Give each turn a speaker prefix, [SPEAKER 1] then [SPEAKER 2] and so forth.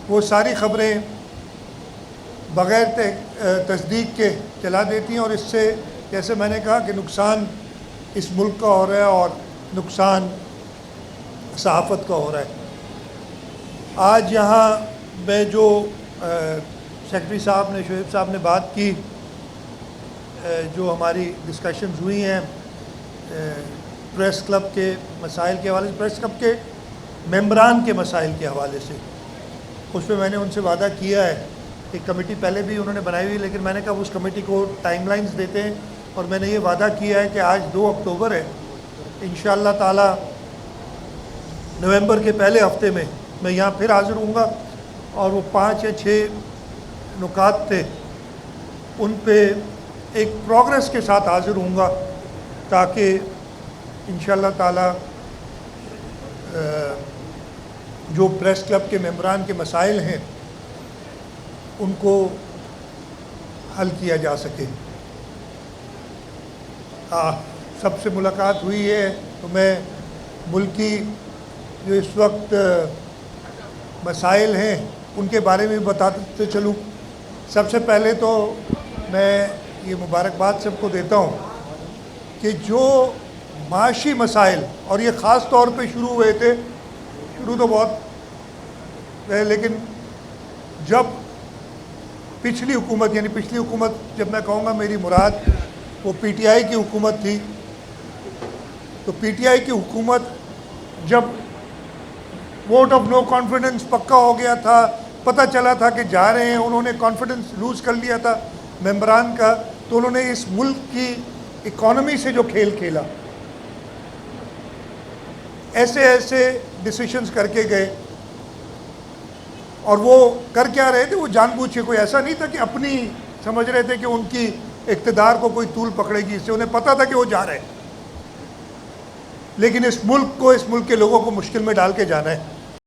[SPEAKER 1] وہ ساری خبریں بغیر تصدیق کے چلا دیتی ہیں، اور اس سے جیسے میں نے کہا کہ نقصان اس ملک کا ہو رہا ہے اور نقصان صحافت کا ہو رہا ہے۔ آج یہاں میں جو سیکرٹری صاحب نے، شعیب صاحب نے بات کی، جو ہماری ڈسکشنز ہوئی ہیں پریس کلب کے مسائل کے حوالے سے، پریس کلب کے ممبران کے مسائل کے حوالے سے، اس پہ میں نے ان سے وعدہ کیا ہے کہ کمیٹی پہلے بھی انہوں نے بنائی ہوئی، لیکن میں نے کہا اس کمیٹی کو ٹائم لائنز دیتے ہیں، اور میں نے یہ وعدہ کیا ہے کہ آج 2 اکتوبر ہے، انشاءاللہ تعالی نومبر کے پہلے ہفتے میں یہاں پھر حاضر ہوں گا، اور وہ 5 یا 6 نکات تھے ان پہ ایک پروگریس کے ساتھ حاضر ہوں گا، تاکہ انشاءاللہ تعالی جو پریس کلب کے ممبران کے مسائل ہیں ان کو حل کیا جا سکے۔ سب سے ملاقات ہوئی ہے تو میں ملکی جو اس وقت مسائل ہیں ان کے بارے میں بتاتے چلوں۔ سب سے پہلے تو میں یہ مبارکباد سب کو دیتا ہوں کہ جو معاشی مسائل، اور یہ خاص طور پہ شروع ہوئے تھے، شروع تو بہت ہے، لیکن جب پچھلی حکومت، یعنی پچھلی حکومت جب میں کہوں گا میری مراد وہ پی ٹی آئی کی حکومت تھی، تو پی ٹی آئی کی حکومت جب ووٹ آف نو کانفیڈنس پکا ہو گیا تھا، پتہ چلا تھا کہ جا رہے ہیں، انہوں نے کانفیڈنس لوز کر لیا تھا ممبران کا، تو انہوں نے اس ملک کی اکانومی سے جو کھیل کھیلا، ایسے ڈیسیشنز کر کے گئے، اور وہ کر کیا رہے تھے، وہ جان بوجھ کے، کوئی ایسا نہیں تھا کہ اپنی سمجھ رہے تھے کہ ان کی اقتدار کو کوئی طول پکڑے گی، اس سے انہیں پتہ تھا کہ وہ جا رہے ہیں، لیکن اس ملک کے لوگوں کو مشکل میں ڈال کے جانا ہے۔